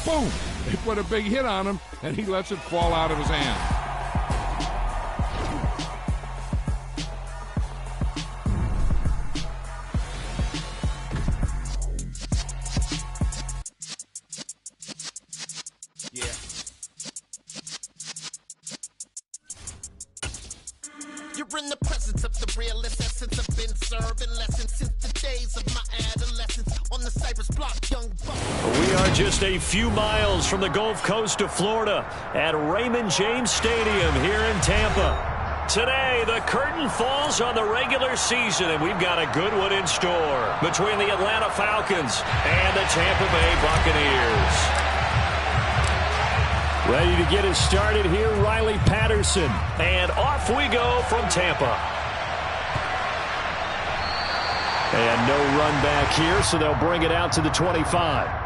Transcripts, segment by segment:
boom! They put a big hit on him, and he lets it fall out of his hand. You're in the presence of the realest essence. I've been serving lessons since the days of my adolescence on the Cypress block, young buck. We are just a few miles from the Gulf Coast of Florida at Raymond James Stadium here in Tampa. Today, the curtain falls on the regular season, and we've got a good one in store between the Atlanta Falcons and the Tampa Bay Buccaneers. Ready to get us started here, Riley Patterson. And off we go from Tampa. And no run back here, so they'll bring it out to the 25.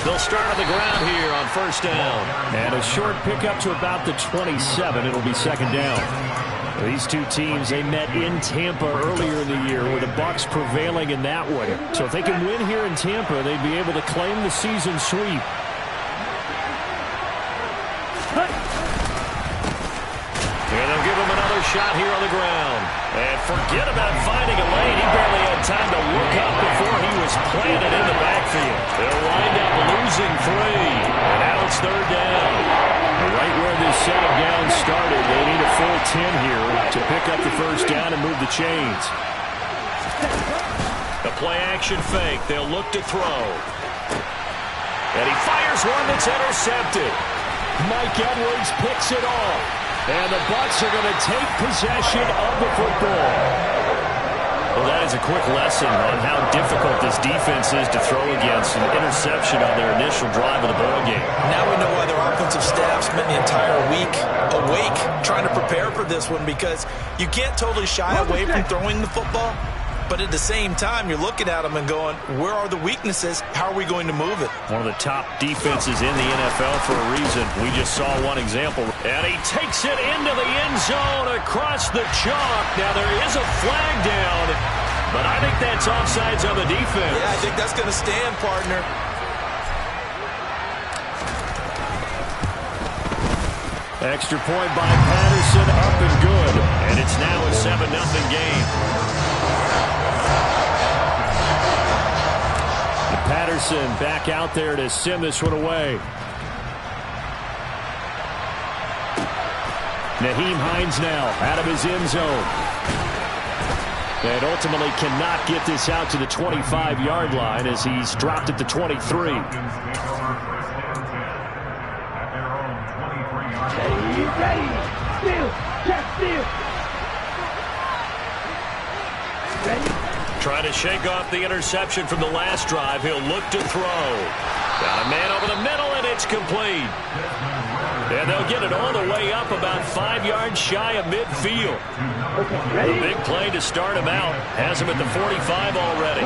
They'll start on the ground here on first down. And a short pickup to about the 27. It'll be second down. These two teams, they met in Tampa earlier in the year with the Bucs prevailing in that one. So if they can win here in Tampa, they'd be able to claim the season sweep. And they'll give him another shot here on the ground. And forget about finding a lane. He barely had time to look up before he was planted in the backfield. They'll wind up losing 3. And now it's third down. Right where this set of downs started, they need a full 10 here to pick up the first down and move the chains. The play-action fake. They'll look to throw. And he fires one that's intercepted. Mike Edwards picks it off. And the Bucs are going to take possession of the football. Well, that is a quick lesson on how difficult this defense is to throw against. An interception on their initial drive of the ballgame. Now we know why their offensive staff spent the entire week awake trying to prepare for this one, because you can't totally shy away from throwing the football. But at the same time, you're looking at them and going, where are the weaknesses? How are we going to move it? One of the top defenses in the NFL for a reason. We just saw one example. And he takes it into the end zone across the chalk. Now there is a flag down, but I think that's offsides on the defense. Yeah, I think that's going to stand, partner. Extra point by Patterson, up and good. And it's now a 7-0 game. Patterson back out there to send this one away. Nyheim Hines now out of his end zone. And ultimately cannot get this out to the 25-yard line as he's dropped at the 23. Trying to shake off the interception from the last drive. He'll look to throw. Got a man over the middle, and it's complete. And they'll get it all the way up about 5 yards shy of midfield. A big play to start him out. Has him at the 45 already.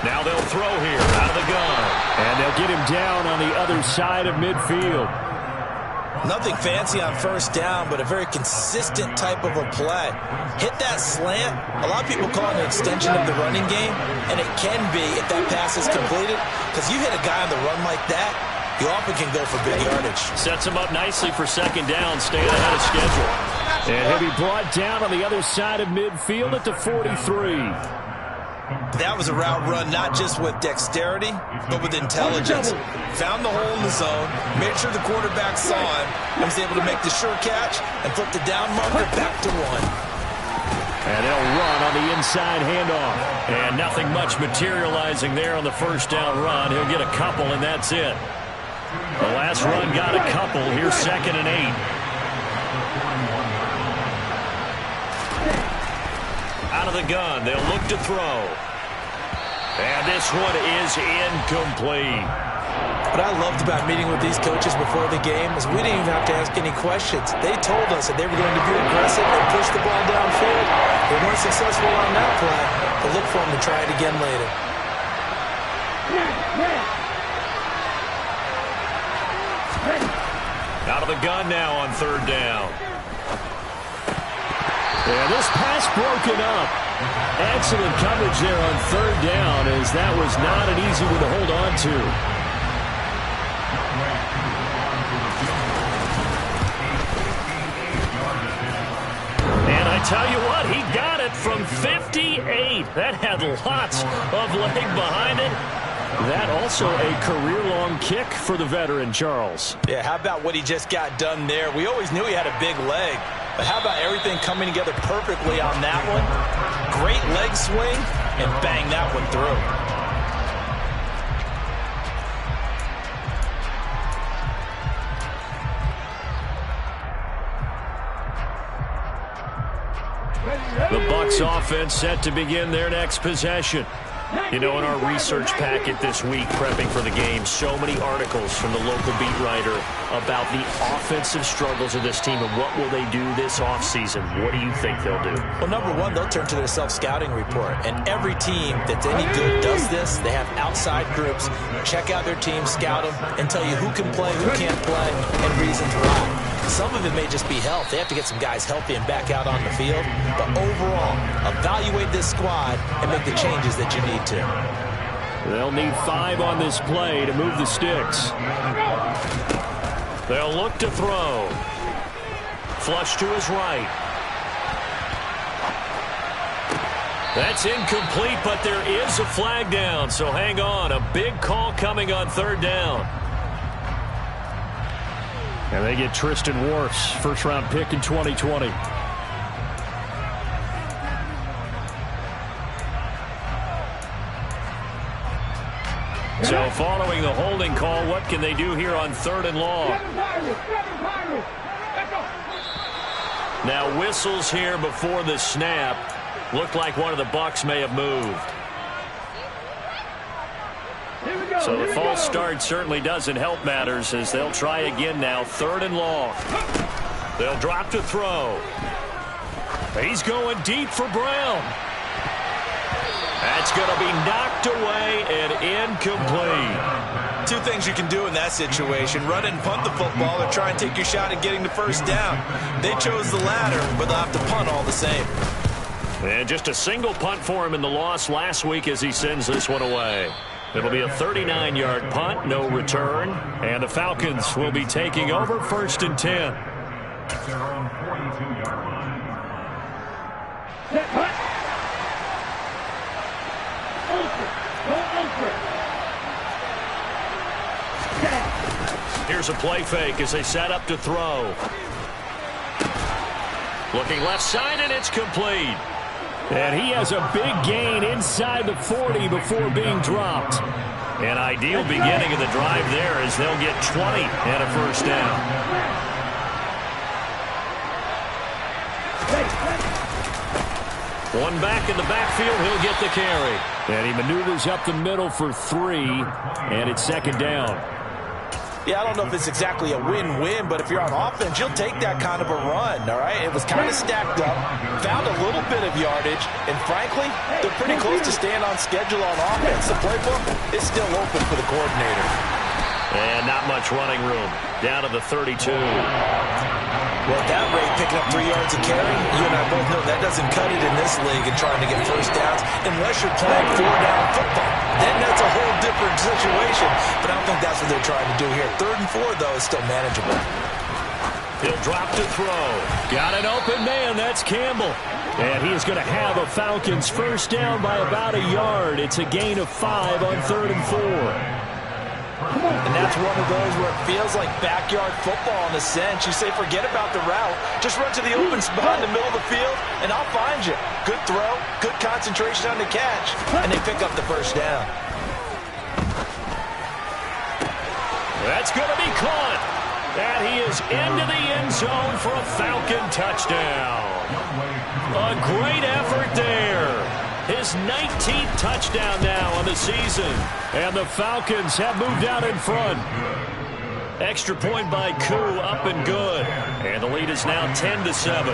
Now they'll throw here out of the gun. And they'll get him down on the other side of midfield. Nothing fancy on first down, but a very consistent type of a play. Hit that slant. A lot of people call it an extension of the running game, and it can be if that pass is completed, because you hit a guy on the run like that, you often can go for big yardage. Sets him up nicely for second down, staying ahead of schedule. And he'll be brought down on the other side of midfield at the 43. That was a route run not just with dexterity, but with intelligence. Found the hole in the zone, made sure the quarterback saw him, and was able to make the sure catch and flip the down marker back to 1. And they'll run on the inside handoff. And nothing much materializing there on the first down run. He'll get a couple, and that's it. The last run got a couple. Here's 2nd and 8. Out of the gun, they'll look to throw. And this one is incomplete. What I loved about meeting with these coaches before the game is we didn't even have to ask any questions. They told us that they were going to be aggressive and push the ball downfield. They weren't successful on that play, but look for them to try it again later. Out of the gun now on 3rd down. And this pass broken up. Excellent coverage there on 3rd down, as that was not an easy one to hold on to. And I tell you what, he got it from 58. That had lots of leg behind it. That also a career-long kick for the veteran, Charles. Yeah, how about what he just got done there? We always knew he had a big leg, but how about everything coming together perfectly on that one? Great leg swing, and bang that one through. The Bucs offense set to begin their next possession. You know, in our research packet this week, prepping for the game, so many articles from the local beat writer about the offensive struggles of this team and what will they do this offseason. What do you think they'll do? Well, number one, they'll turn to their self-scouting report. And every team that's any good does this. They have outside groups, check out their team, scout them, and tell you who can play, who can't play, and reasons why. Some of it may just be health. They have to get some guys healthy and back out on the field. But overall, evaluate this squad and make the changes that you need to. They'll need 5 on this play to move the sticks. They'll look to throw. Flush to his right. That's incomplete, but there is a flag down, so hang on. A big call coming on 3rd down. And they get Tristan Wirfs, first-round pick in 2020. So following the holding call, what can they do here on 3rd and long? Now whistles here before the snap. Looked like one of the Bucs may have moved. So the false start certainly doesn't help matters, as they'll try again now, 3rd and long. They'll drop to throw. He's going deep for Brown. That's going to be knocked away and incomplete. 2 things you can do in that situation: run and punt the football, or try and take your shot at getting the first down. They chose the latter, but they'll have to punt all the same. And just a single punt for him in the loss last week as he sends this one away. It'll be a 39-yard punt, no return, and the Falcons will be taking over 1st and 10. Here's a play fake as they set up to throw. Looking left side, and it's complete. And he has a big gain inside the 40 before being dropped. An ideal beginning of the drive there, as they'll get 20 and a first down. One back in the backfield, he'll get the carry. And he maneuvers up the middle for 3, and it's 2nd down. Yeah, I don't know if it's exactly a win-win, but if you're on offense, you'll take that kind of a run, all right? It was kind of stacked up, found a little bit of yardage, and frankly, they're pretty close to staying on schedule on offense. The playbook is still open for the coordinator. And not much running room. Down to the 32. Well, at that rate, picking up 3 yards a carry, you and I both know that doesn't cut it in this league and trying to get first downs unless you're playing 4-down football. Then that's a whole different situation, but I don't think that's what they're trying to do here. 3rd and 4, though, is still manageable. He'll drop to throw. Got an open man. That's Campbell. And he is going to have a Falcons first down by about a yard. It's a gain of 5 on 3rd and 4. And that's one of those where it feels like backyard football in a sense. You say, forget about the route. Just run to the open spot in the middle of the field, and I'll find you. Good throw, good concentration on the catch, and they pick up the first down. That's going to be caught. And he is into the end zone for a Falcon touchdown. A great effort there. His 19th touchdown now on the season. And the Falcons have moved out in front. Extra point by Koo, up and good. And the lead is now 10-7.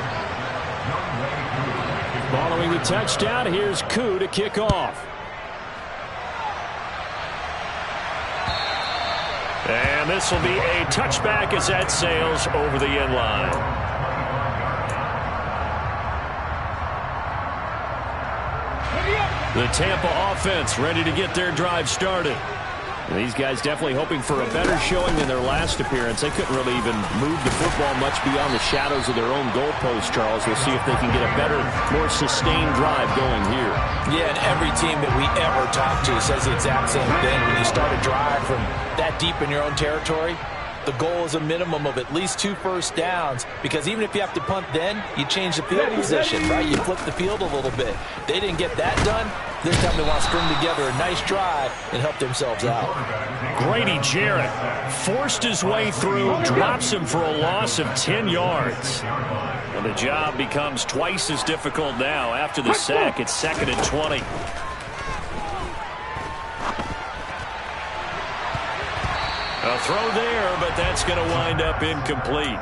Following the touchdown, here's Koo to kick off. And this will be a touchback as that sails over the end line. The Tampa offense ready to get their drive started. And these guys definitely hoping for a better showing than their last appearance. They couldn't really even move the football much beyond the shadows of their own goalpost, Charles. We'll see if they can get a better, more sustained drive going here. Yeah, and every team that we ever talk to says the exact same thing. When you start a drive from that deep in your own territory, the goal is a minimum of at least 2 first downs, because even if you have to punt then, you change the field position, right? You flip the field a little bit. They didn't get that done. This time they want to string together a nice drive and help themselves out. Grady Jarrett forced his way through, drops him for a loss of 10 yards. And the job becomes twice as difficult now. After the sack, it's 2nd and 20. A throw there, but that's going to wind up incomplete.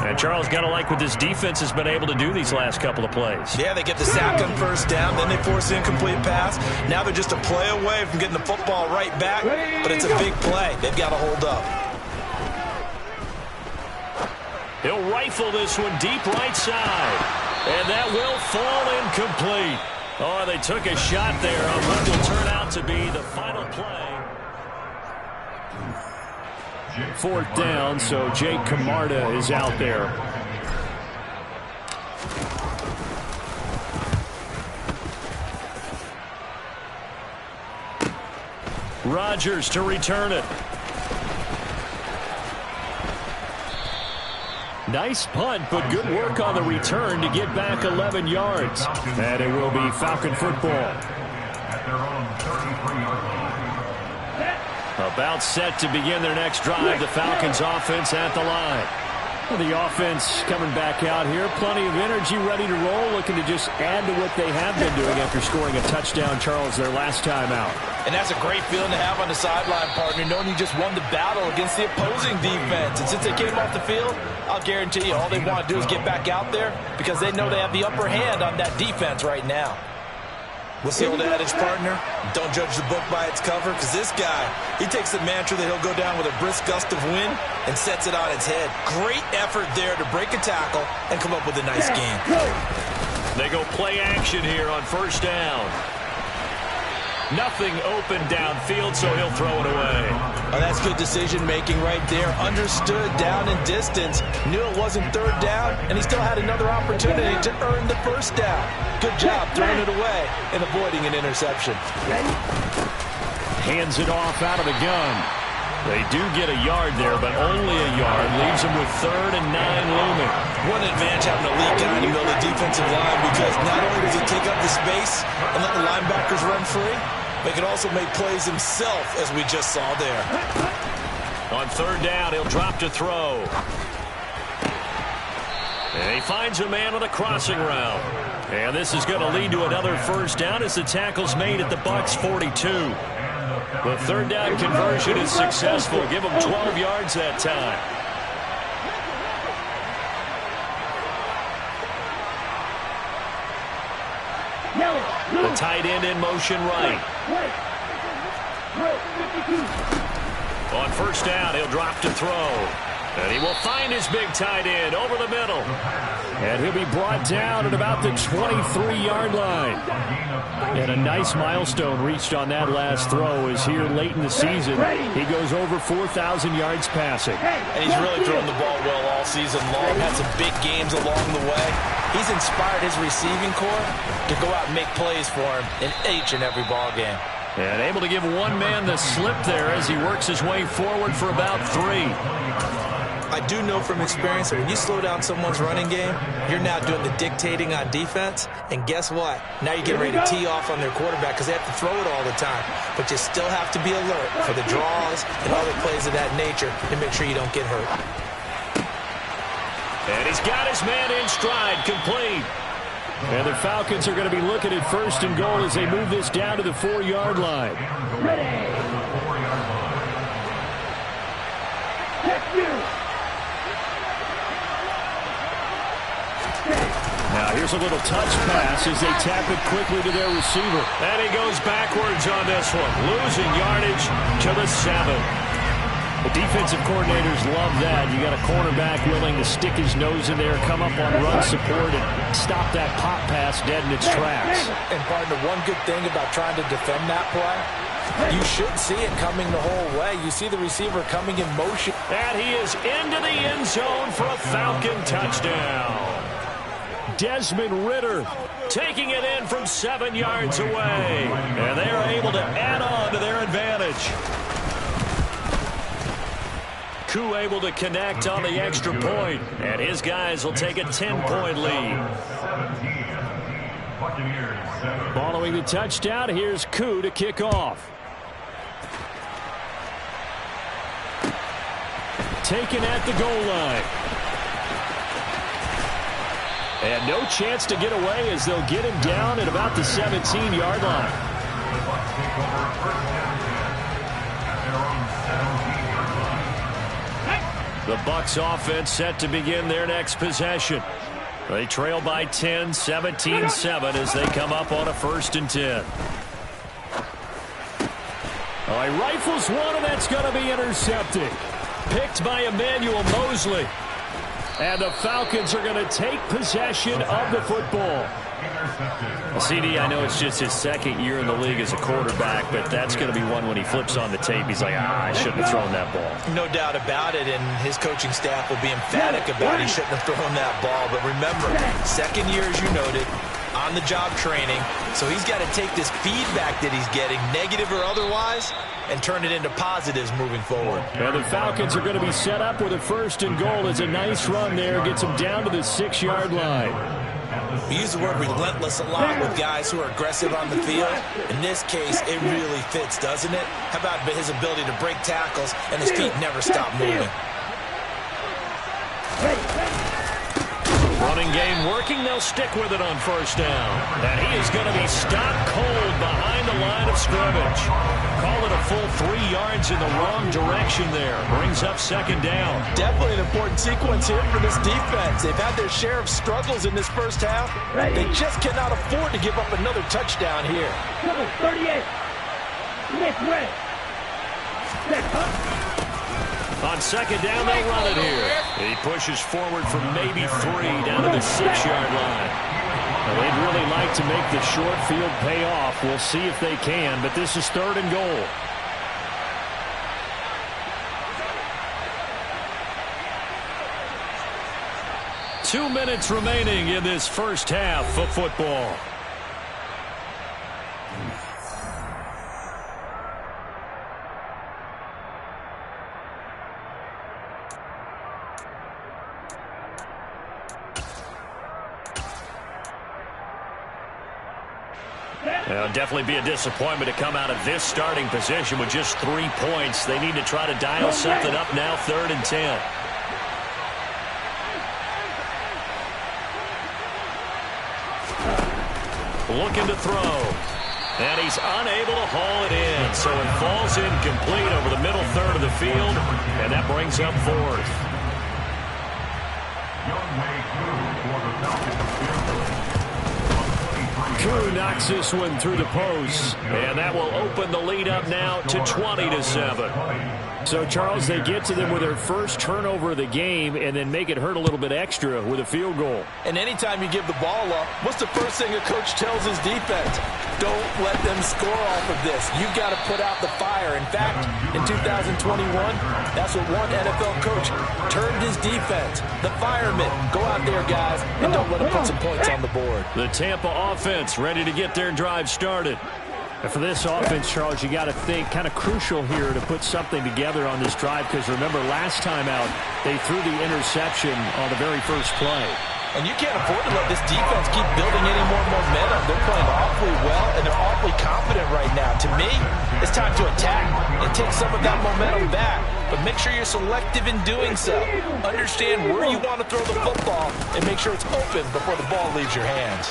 And Charles, got to like what this defense has been able to do these last couple of plays. Yeah, they get the sack on first down, then they force an incomplete pass. Now they're just a play away from getting the football right back, but it's a big play. They've got to hold up. He'll rifle this one deep right side. And that will fall incomplete. Oh, they took a shot there on what will turn out to be the final play. 4th down, so Jake Camarda is out there. Rodgers to return it. Nice punt, but good work on the return to get back 11 yards. And it will be Falcon football. About set to begin their next drive. The Falcons offense at the line. Well, the offense coming back out here. Plenty of energy, ready to roll, looking to just add to what they have been doing after scoring a touchdown, Charles, their last time out. And that's a great feeling to have on the sideline, partner, knowing you just won the battle against the opposing defense. And since they came off the field, I'll guarantee you all they want to do is get back out there because they know they have the upper hand on that defense right now. What's the old adage, partner? Don't judge the book by its cover, because this guy, he takes the mantra that he'll go down with a brisk gust of wind and sets it on its head. Great effort there to break a tackle and come up with a nice game. They go play action here on first down. Nothing open downfield, so he'll throw it away. Oh, that's good decision-making right there. Understood down and distance. Knew it wasn't 3rd down, and he still had another opportunity to earn the first down. Good job throwing it away and avoiding an interception. Hands it off out of the gun. They do get a yard there, but only a yard. Leaves them with 3rd and 9 looming. What an advantage having a lead guy in the middle of the defensive line, because not only does he take up the space and let the linebackers run free, but he can also make plays himself, as we just saw there. On 3rd down, he'll drop to throw. And he finds a man on the crossing route. And this is going to lead to another first down as the tackle's made at the Bucs 42. The 3rd down conversion is successful. Give him 12 yards that time. The tight end in motion right. On first down, he'll drop to throw. And he will find his big tight end over the middle. And he'll be brought down at about the 23-yard line. And a nice milestone reached on that last throw is here late in the season. He goes over 4,000 yards passing. And he's really thrown the ball well all season long. Had some big games along the way. He's inspired his receiving corps to go out and make plays for him in each and every ball game. And able to give one man the slip there as he works his way forward for about 3. I do know from experience that when you slow down someone's running game, you're now doing the dictating on defense. And guess what? Now you're getting ready to tee off on their quarterback because they have to throw it all the time. But you still have to be alert for the draws and other plays of that nature to make sure you don't get hurt. And he's got his man in stride, complete. And the Falcons are going to be looking at first and goal as they move this down to the 4-yard line. Ready. Check you. Now here's a little touch pass as they tap it quickly to their receiver. And he goes backwards on this one, losing yardage to the 7. The defensive coordinators love that. You got a cornerback willing to stick his nose in there, come up on run support, and stop that pop pass dead in its tracks. And partner, one good thing about trying to defend that play, you should see it coming the whole way. You see the receiver coming in motion. And he is into the end zone for a Falcon touchdown. Desmond Ridder taking it in from 7 yards away. And they are able to add on to their advantage. Koo able to connect on the extra point. And his guys will take a 10-point lead. Following the touchdown, here's Koo to kick off. Taken at the goal line. And no chance to get away as they'll get him down at about the 17-yard line. The Bucs offense set to begin their next possession. They trail by 10, 17-7 as they come up on a 1st and 10. Oh, he rifles one, and that's going to be intercepted. Picked by Emmanuel Mosley. And the Falcons are going to take possession of the football. Well, CD, I know it's just his 2nd year in the league as a quarterback, but that's going to be one when he flips on the tape. He's like, I shouldn't have thrown that ball. No doubt about it, and his coaching staff will be emphatic about he shouldn't have thrown that ball. But remember, 2nd year, as you noted, on-the-job training. So he's got to take this feedback that he's getting, negative or otherwise, and turn it into positives moving forward. And the Falcons are going to be set up with a 1st and goal. It's a nice run there. Gets them down to the 6-yard line. We use the word relentless a lot with guys who are aggressive on the field. In this case, it really fits, doesn't it? How about his ability to break tackles and his feet never stop moving? Running game working. They'll stick with it on 1st down. And he is going to be stopped cold behind the line of scrimmage. Call it a full 3 yards in the wrong direction there. Brings up 2nd down. Definitely an important sequence here for this defense. They've had their share of struggles in this first half. They just cannot afford to give up another touchdown here. 38. Next way. On 2nd down, they'll run it here. He pushes forward for maybe 3 down to the 6-yard line. Now, they'd really like to make the short field pay off. We'll see if they can, but this is 3rd and goal. Two minutes remaining in this first half of football. It'll definitely be a disappointment to come out of this starting position with just 3 points. They need to try to dial something up now, 3rd and 10. Looking to throw. And he's unable to haul it in. So it falls incomplete over the middle third of the field. And that brings up 4th. Koo knocks this one through the post. And that will open the lead up now to 20-7. So, Charles, they get to them with their first turnover of the game and then make it hurt a little bit extra with a field goal. And anytime you give the ball up, what's the first thing a coach tells his defense? Don't let them score off of this. You've got to put out the fire. In fact, in 2021, that's what one NFL coach termed his defense. The firemen. Go out there, guys, and don't let them put some points on the board. The Tampa offense ready to get their drive started. And for this offense, Charles, you got to think kind of crucial here to put something together on this drive, because remember last time out they threw the interception on the very first play. And you can't afford to let this defense keep building any more momentum. They're playing awfully well, and they're awfully confident right now. To me, it's time to attack and take some of that momentum back. But make sure you're selective in doing so. Understand where you want to throw the football and make sure it's open before the ball leaves your hands.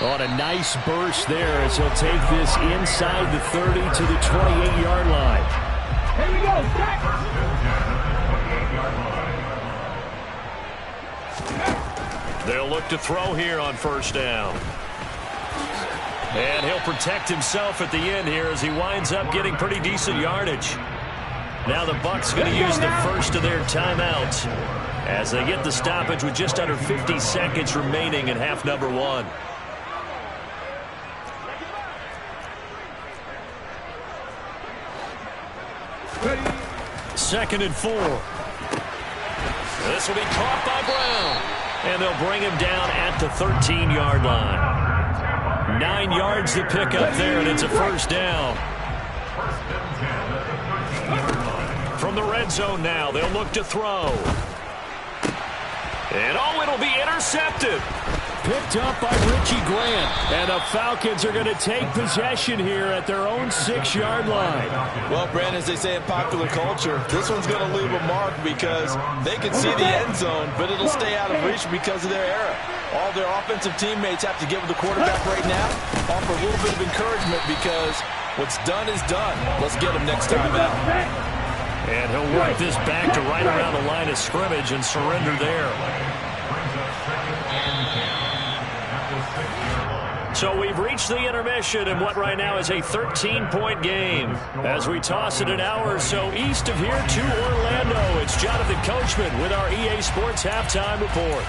On a nice burst there as he'll take this inside the 30 to the 28-yard line. Here we go, Jack. They'll look to throw here on first down. And he'll protect himself at the end here as he winds up getting pretty decent yardage. Now the Bucs going to use the first of their timeouts as they get the stoppage with just under 50 seconds remaining in half number one. Second and 4. This will be caught by Brown. And they'll bring him down at the 13-yard line. 9 yards to pick up there, and it's a first down. From the red zone now, they'll look to throw. And it'll be intercepted. Picked up by Richie Grant. And the Falcons are going to take possession here at their own 6-yard line. Well, Brandon, as they say in popular culture, this one's going to leave a mark because they can see the end zone, but it'll stay out of reach because of their error. All their offensive teammates have to give the quarterback right now, offer a little bit of encouragement because what's done is done. Let's get him next time out. And he'll work this back to right around the line of scrimmage and surrender there. So we've reached the intermission in what right now is a 13-point game. As we toss it an hour or so east of here to Orlando, it's Jonathan Coachman with our EA Sports Halftime Report.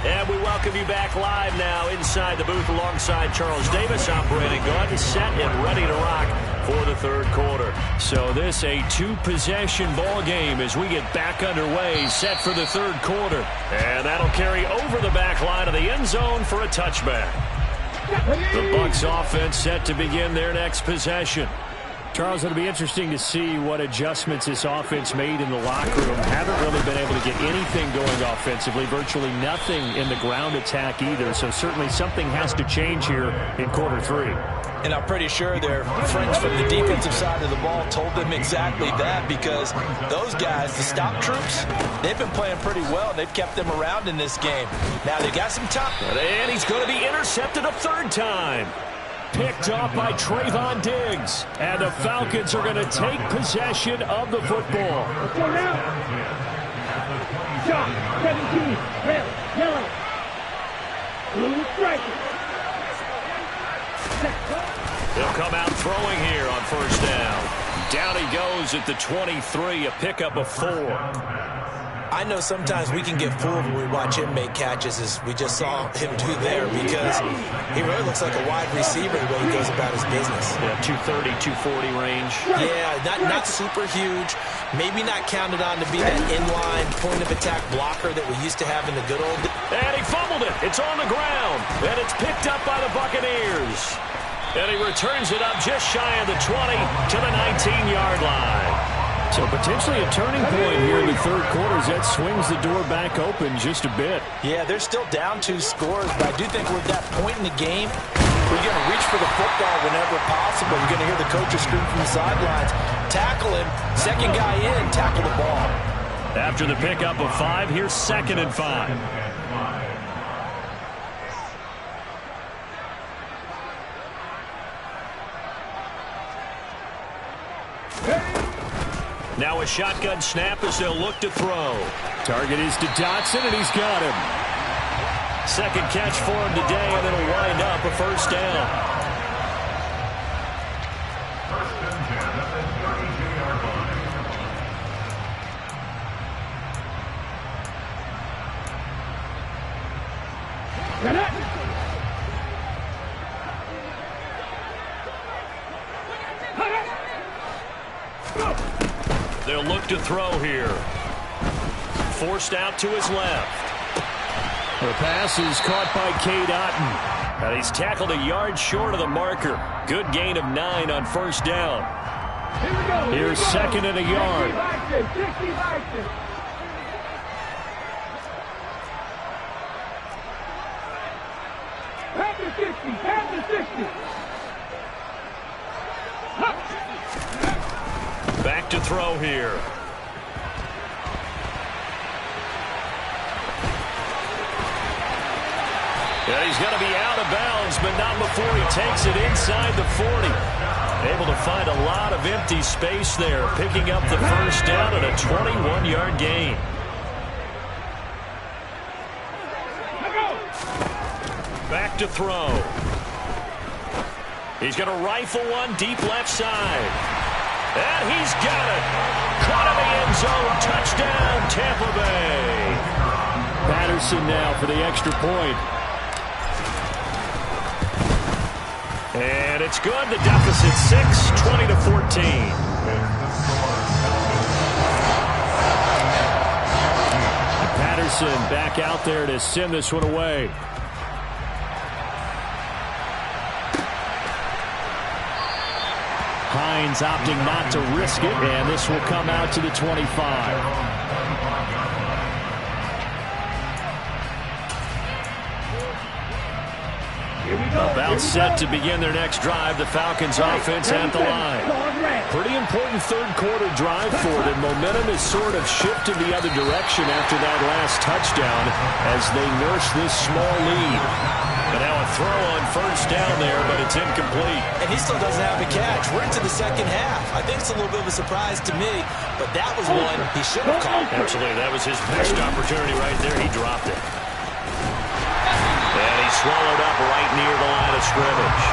And we welcome you back live now inside the booth alongside Charles Davis. I'm Brandon Gaudin, set and ready to rock for the third quarter. So this a two-possession ball game as we get back underway, set for the third quarter. And that'll carry over the back line of the end zone for a touchback. The Bucs offense set to begin their next possession. Charles, it'll be interesting to see what adjustments this offense made in the locker room. Haven't really been able to get anything going offensively, virtually nothing in the ground attack either. So certainly something has to change here in quarter three. And I'm pretty sure their friends from the defensive side of the ball told them exactly that, because those guys, the stop troops, they've been playing pretty well. They've kept them around in this game. Now they got some time. And he's going to be intercepted a third time. Picked off by Trayvon Diggs. And the Falcons are going to take possession of the football. Let's go now. Shawn, 17, red, yellow, blue striker. He'll come out throwing here on first down. Down he goes at the 23, a pickup of 4. I know sometimes we can get fooled when we watch him make catches, as we just saw him do there, because he really looks like a wide receiver the way he goes about his business. Yeah, 230, 240 range. Yeah, not super huge. Maybe not counted on to be that inline point-of-attack blocker that we used to have in the good old days. And he fumbled it. It's on the ground. And it's picked up by the Buccaneers. And he returns it up just shy of the 20 to the 19-yard line. So potentially a turning point here in the third quarter as that swings the door back open just a bit. Yeah, they're still down 2 scores, but I do think we're at that point in the game where you're going to reach for the football whenever possible. You're going to hear the coaches scream from the sidelines. Tackle him. Second guy in, tackle the ball. After the pickup of 5, here's 2nd and 5. Now a shotgun snap as they'll look to throw. Target is to Dotson, and he's got him. Second catch for him today, and it'll wind up a first down. They'll look to throw here. Forced out to his left. The pass is caught by Cade Otton. And he's tackled a yard short of the marker. Good gain of 9 on first down. Here's second and a yard. Back to throw here. Yeah, he's going to be out of bounds, but not before he takes it inside the 40. Able to find a lot of empty space there, picking up the first down and a 21-yard gain. Back to throw. He's going to rifle one deep left side. And he's got it. Caught in the end zone. Touchdown, Tampa Bay. Patterson now for the extra point. And it's good. The deficit 6, 20-14. Patterson back out there to send this one away. Hines opting not to risk it, and this will come out to the 25. About set to begin their next drive. The Falcons offense at the line. Pretty important third quarter drive for them. Momentum is sort of shifted the other direction after that last touchdown as they nurse this small lead. But now a throw on first down there, but it's incomplete. And he still doesn't have a catch. We're into the second half. I think it's a little bit of a surprise to me, but that was one he should have caught. Absolutely. That was his best opportunity right there. He dropped it. And he swallowed up right near the line of scrimmage.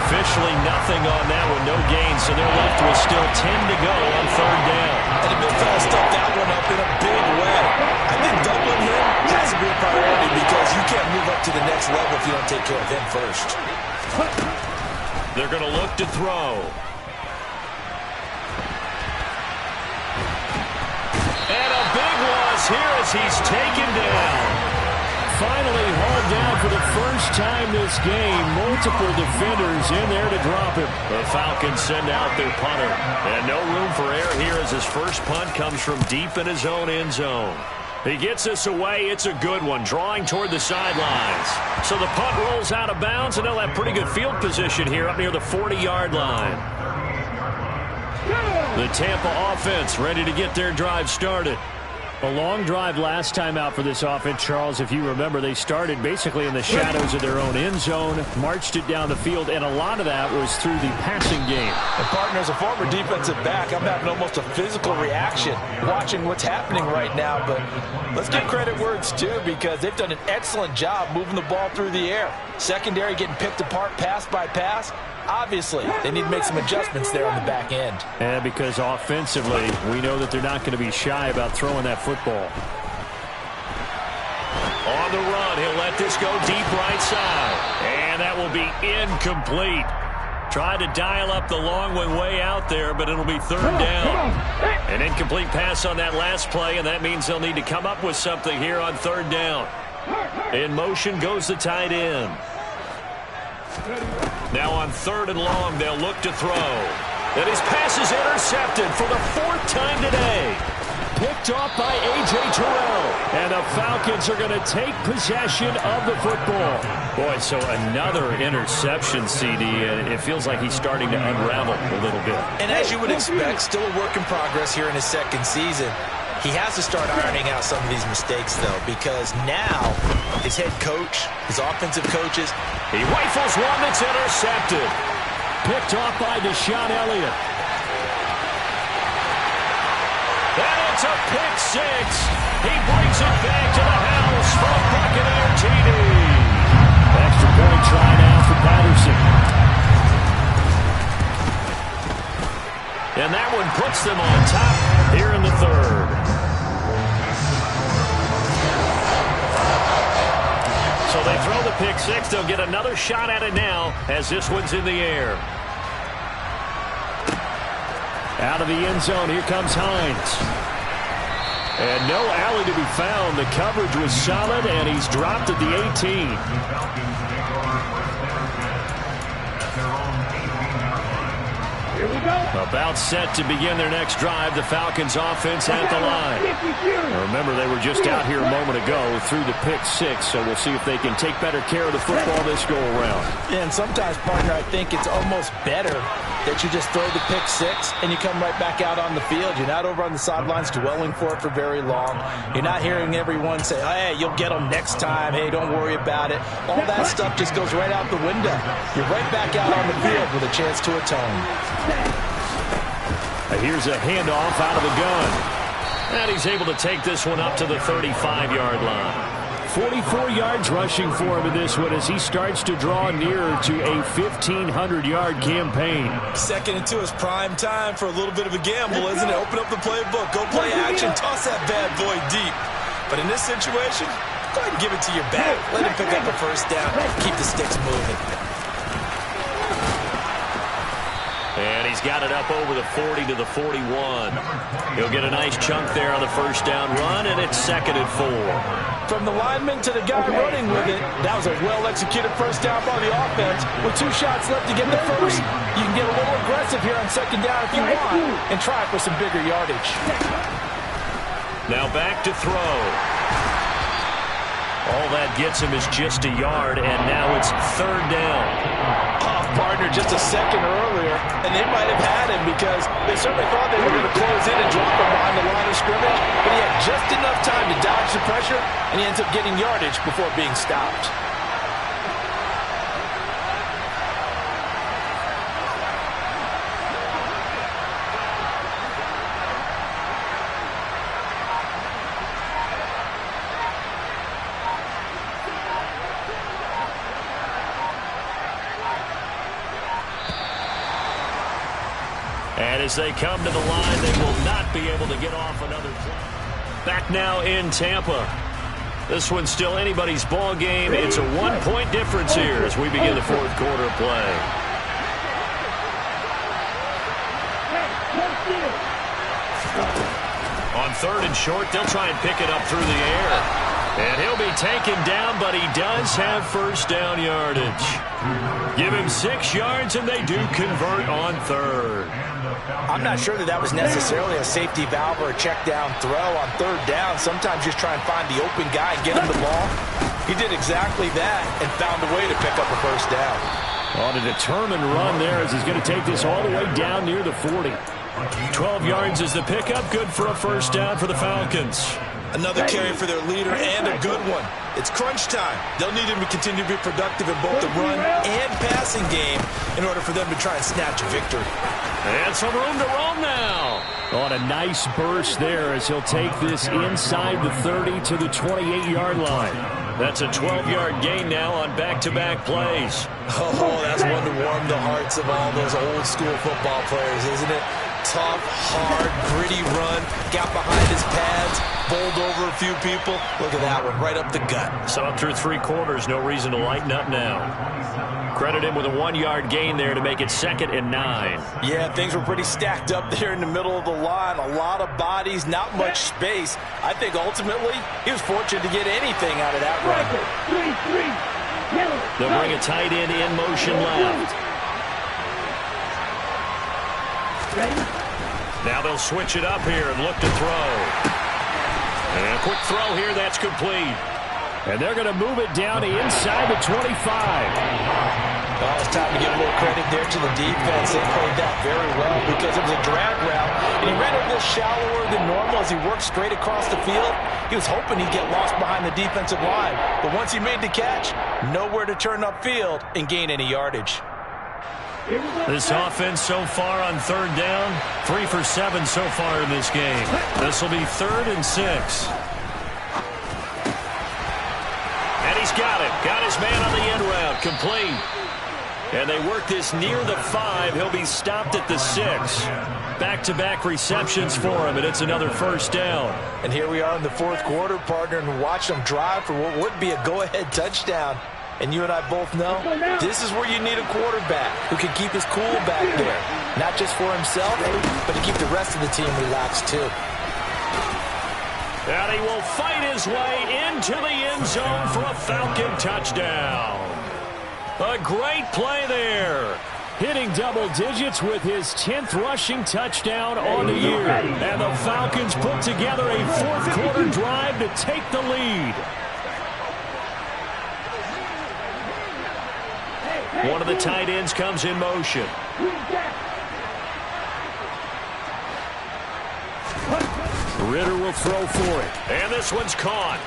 Officially nothing on that one, no gain, so they're left with still 10 to go on third down. And the big fella stuffed that one up in a big way. I think doubling him has to be a priority because you can't move up to the next level if you don't take care of him first. They're going to look to throw. And a big loss here as he's taken down. Finally hauled down for the first time this game. Multiple defenders in there to drop him. The Falcons send out their punter. And no room for error here as his first punt comes from deep in his own end zone. He gets this away. It's a good one, drawing toward the sidelines. So the punt rolls out of bounds, and they'll have pretty good field position here up near the 40-yard line. The Tampa offense ready to get their drive started. A long drive last time out for this offense, Charles. If you remember, they started basically in the shadows of their own end zone, marched it down the field, and a lot of that was through the passing game. And partner, as a former defensive back, I'm having almost a physical reaction watching what's happening right now. But let's give credit where it's due because they've done an excellent job moving the ball through the air. Secondary getting picked apart pass by pass. Obviously, they need to make some adjustments there on the back end. And because offensively, we know that they're not going to be shy about throwing that football. On the run, he'll let this go deep right side. And that will be incomplete. Tried to dial up the long one way out there, but it'll be third down. An incomplete pass on that last play, and that means they'll need to come up with something here on third down. In motion goes the tight end. Now on third and long, they'll look to throw. And his pass is intercepted for the fourth time today. Picked off by A.J. Terrell. And the Falcons are going to take possession of the football. Boy, so another interception, CD. And it feels like he's starting to unravel a little bit. And as you would expect, still a work in progress here in his second season. He has to start ironing out some of these mistakes, though, because now his head coach, his offensive coaches, he rifles one that's intercepted. Picked off by Shawn. And it's a pick six. He brings it back to the house for a Buccaneer TD. and puts them on top here in the third. So they throw the pick six. They'll get another shot at it now as this one's in the air. Out of the end zone, here comes Hines. And no alley to be found. The coverage was solid, and he's dropped at the 18. Here we go. About set to begin their next drive. The Falcons offense at the line. Now remember, they were just out here a moment ago through the pick six, so we'll see if they can take better care of the football this go-around. Yeah, and sometimes, partner, I think it's almost better that you just throw the pick six and you come right back out on the field. You're not over on the sidelines dwelling for it for very long. You're not hearing everyone say, hey, you'll get them next time. Hey, don't worry about it. All that stuff just goes right out the window. You're right back out on the field with a chance to atone. Here's a handoff out of the gun. And he's able to take this one up to the 35-yard line. 44 yards rushing for him in this one as he starts to draw nearer to a 1,500-yard campaign. Second and two is prime time for a little bit of a gamble, isn't it? Open up the playbook, go play action, toss that bad boy deep. But in this situation, go ahead and give it to your back. Let him pick up a first down. Keep the sticks moving. And he's got it up over the 40 to the 41. He'll get a nice chunk there on the first down run, and it's 2nd and 4. From the lineman to the guy running with it, that was a well-executed first down by the offense. With 2 shots left to get the first, you can get a little aggressive here on 2nd down if you want and try for some bigger yardage. Now back to throw. All that gets him is just a yard, and now it's 3rd down. Partner just a second earlier, and they might have had him because they certainly thought they were going to close in and drop him behind the line of scrimmage, but he had just enough time to dodge the pressure, and he ends up getting yardage before being stopped. And as they come to the line, they will not be able to get off another play. Back now in Tampa. This one's still anybody's ball game. It's a 1-point difference here as we begin the 4th quarter play. On 3rd and short, they'll try and pick it up through the air. And he'll be taken down, but he does have first down yardage. Give him 6 yards, and they do convert on 3rd. I'm not sure that was necessarily a safety valve or a check down throw on 3rd down. Sometimes just try and find the open guy and get him the ball. He did exactly that and found a way to pick up a first down. On a determined run there as he's going to take this all the way down near the 40. 12 yards is the pickup. Good for a first down for the Falcons. Another carry for their leader and a good one. It's crunch time. They'll need him to continue to be productive in both the run and passing game in order for them to try and snatch a victory. And some room to roam now. On a nice burst there as he'll take this inside the 30 to the 28-yard line. That's a 12-yard gain now on back-to-back plays. Oh, that's one to warm the hearts of all those old-school football players, isn't it? Tough, hard, gritty run. Got behind his pads, bowled over a few people. Look at that one, right up the gut. So through 3 quarters, no reason to lighten up now. Credit him with a 1-yard gain there to make it 2nd and 9. Yeah, things were pretty stacked up there in the middle of the line. A lot of bodies, not much space. I think ultimately he was fortunate to get anything out of that run. They'll bring a tight end in motion left. Now they'll switch it up here and look to throw. And a quick throw here, that's complete. And they're going to move it down to inside the 25. Well, it's time to give a little credit there to the defense. They played that very well because it was a drag route. And he ran a little shallower than normal as he worked straight across the field. He was hoping he'd get lost behind the defensive line. But once he made the catch, nowhere to turn upfield and gain any yardage. This offense so far on 3rd down, 3 for 7 so far in this game. This will be 3rd and 6. And he's got it. Got his man on the end route. Complete. And they work this near the 5. He'll be stopped at the 6. Back-to-back receptions for him, and it's another first down. And here we are in the fourth quarter, partner, and watch them drive for what would be a go-ahead touchdown. And you and I both know this is where you need a quarterback who can keep his cool back there. Not just for himself, but to keep the rest of the team relaxed too. And he will fight his way into the end zone for a Falcon touchdown. A great play there. Hitting double digits with his 10th rushing touchdown on the year. And the Falcons put together a fourth quarter drive to take the lead. One of the tight ends comes in motion. Ritter will throw for it. And this one's caught.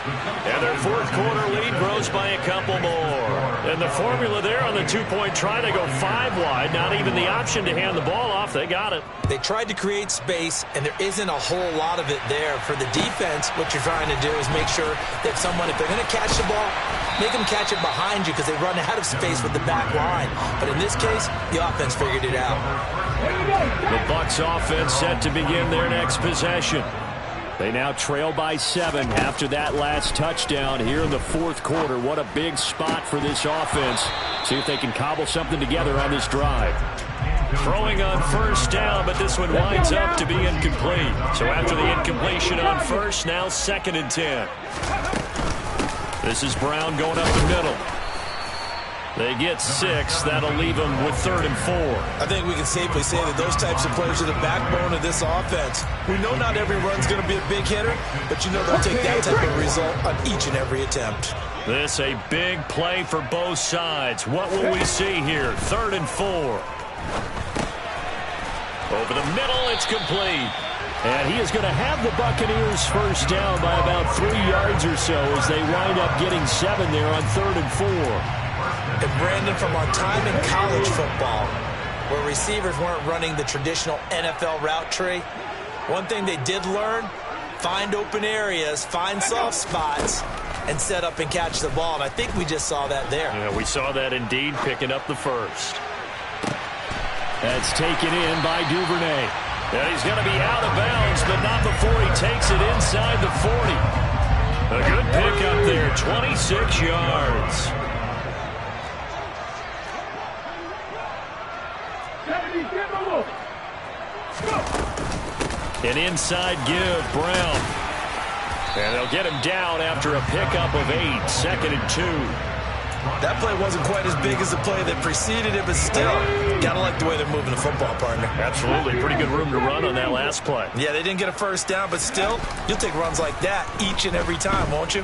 And their fourth quarter lead grows by a couple more. And the formula there on the two-point try, they go 5 wide. Not even the option to hand the ball off. They got it. They tried to create space, and there isn't a whole lot of it there. For the defense, what you're trying to do is make sure that someone, if they're going to catch the ball, make them catch it behind you because they run out of space with the back line. But in this case, the offense figured it out. The Bucs offense set to begin their next possession. They now trail by 7 after that last touchdown here in the fourth quarter. What a big spot for this offense. See if they can cobble something together on this drive. Throwing on first down, but this one winds up to be incomplete. So after the incompletion on first, now 2nd and 10. This is Brown going up the middle. They get 6. That'll leave them with 3rd and 4. I think we can safely say that those types of players are the backbone of this offense. We know not every run's going to be a big hitter, but you know they'll take that type of result on each and every attempt. This a big play for both sides. What will we see here? 3rd and 4. Over the middle, it's complete. And he is going to have the Buccaneers first down by about 3 yards or so as they wind up getting 7 there on 3rd and 4. And Brandon, from our time in college football, where receivers weren't running the traditional NFL route tree, one thing they did learn, find open areas, find soft spots, and set up and catch the ball. And I think we just saw that there. Yeah, we saw that indeed, picking up the first. That's taken in by Duvernay. And he's going to be out of bounds, but not before he takes it inside the 40. A good pick up there, 26 yards. An inside give, Brown. And they'll get him down after a pickup of 8, 2nd and 2. That play wasn't quite as big as the play that preceded it, but still, gotta like the way they're moving the football, partner. Absolutely. Pretty good room to run on that last play. Yeah, they didn't get a first down, but still, you'll take runs like that each and every time, won't you?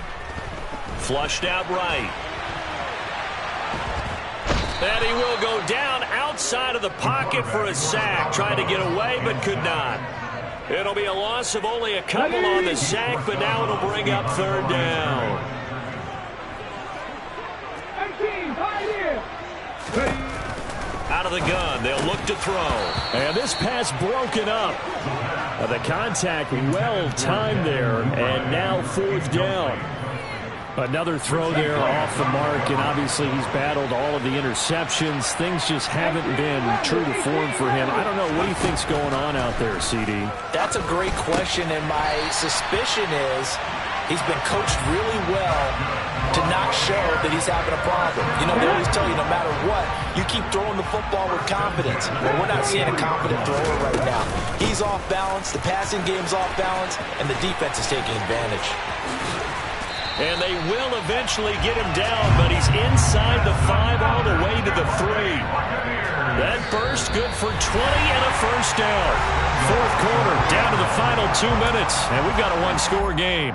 Flushed out right. And he will go down outside of the pocket for a sack. Tried to get away, but could not. It'll be a loss of only a couple on the sack, but now it'll bring up 3rd down. Out of the gun, they'll look to throw. And this pass broken up. The contact well timed there, and now 4th down. Another throw there off the mark, and obviously he's battled all of the interceptions. Things just haven't been true to form for him. I don't know. What do you think's going on out there, CD? That's a great question, and my suspicion is he's been coached really well to not show that he's having a problem. You know, they always tell you no matter what, you keep throwing the football with confidence. Well, we're not seeing a confident thrower right now. He's off balance, the passing game's off balance, and the defense is taking advantage. And they will eventually get him down, but he's inside the 5 all the way to the 3. That burst good for 20 and a first down. Fourth quarter, down to the final 2 minutes, and we've got a one-score game.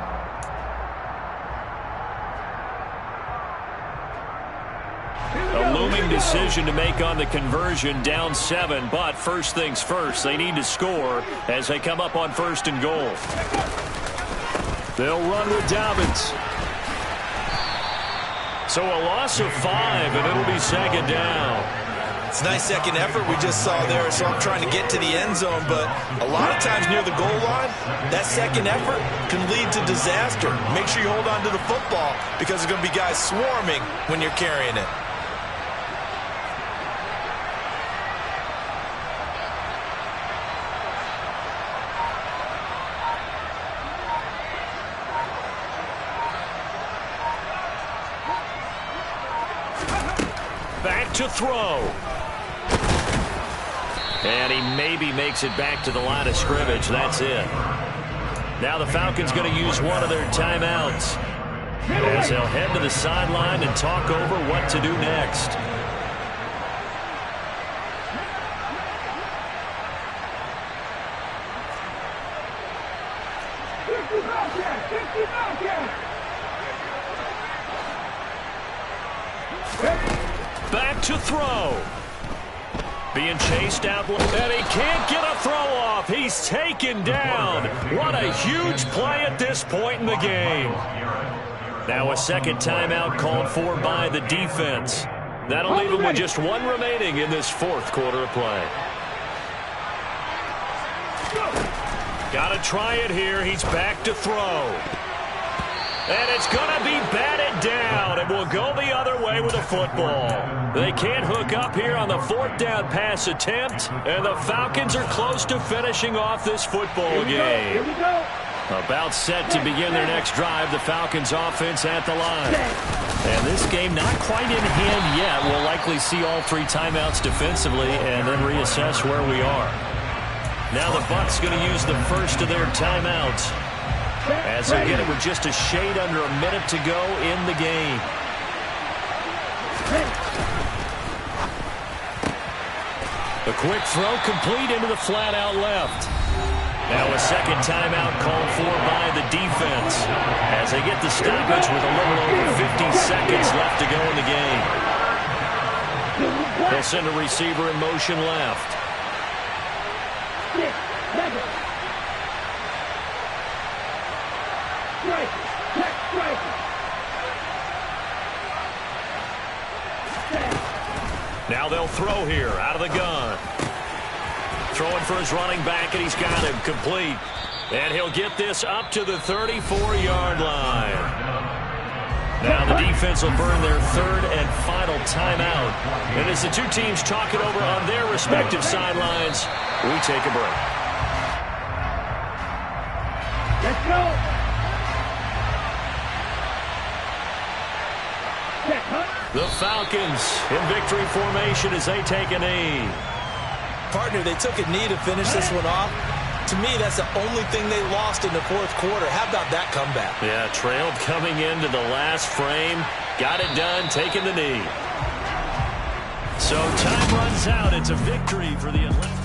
A looming decision to make on the conversion, down 7, but first things first, they need to score as they come up on 1st and goal. They'll run with Dobbins. So a loss of 5, and it'll be 2nd down. It's a nice second effort we just saw there, so I'm trying to get to the end zone, but a lot of times near the goal line, that second effort can lead to disaster. Make sure you hold on to the football because there's going to be guys swarming when you're carrying it. Back to throw. And he maybe makes it back to the line of scrimmage. That's it. Now the Falcons going to use one of their timeouts as they'll head to the sideline and talk over what to do next. Back to throw. Being chased out, and he can't get a throw off. He's taken down. What a huge play at this point in the game. Now a second timeout called for by the defense. That'll leave him with just one remaining in this fourth quarter of play. Got to try it here. He's back to throw. And it's going to be batted down, and will go the other way with the football. They can't hook up here on the fourth down pass attempt, and the Falcons are close to finishing off this football game. Here we go. About set to begin their next drive, the Falcons offense at the line. And this game not quite in hand yet. We'll likely see all three timeouts defensively and then reassess where we are. Now the Bucs going to use the first of their timeouts, as they get it with just a shade under a minute to go in the game. A quick throw complete into the flat out left. Now a second timeout called for by the defense as they get the stoppage with a little over 50 seconds left to go in the game. They'll send a receiver in motion left. Now they'll throw here out of the gun. Throwing for his running back, and he's got him complete. And he'll get this up to the 34-yard line. Now the defense will burn their third and final timeout. And as the two teams talk it over on their respective sidelines, we take a break. Let's go. The Falcons in victory formation as they take a knee. Partner, they took a knee to finish this one off. To me, that's the only thing they lost in the fourth quarter. How about that comeback? Yeah, trailed coming into the last frame. Got it done, taking the knee. So time runs out. It's a victory for the Atlanta.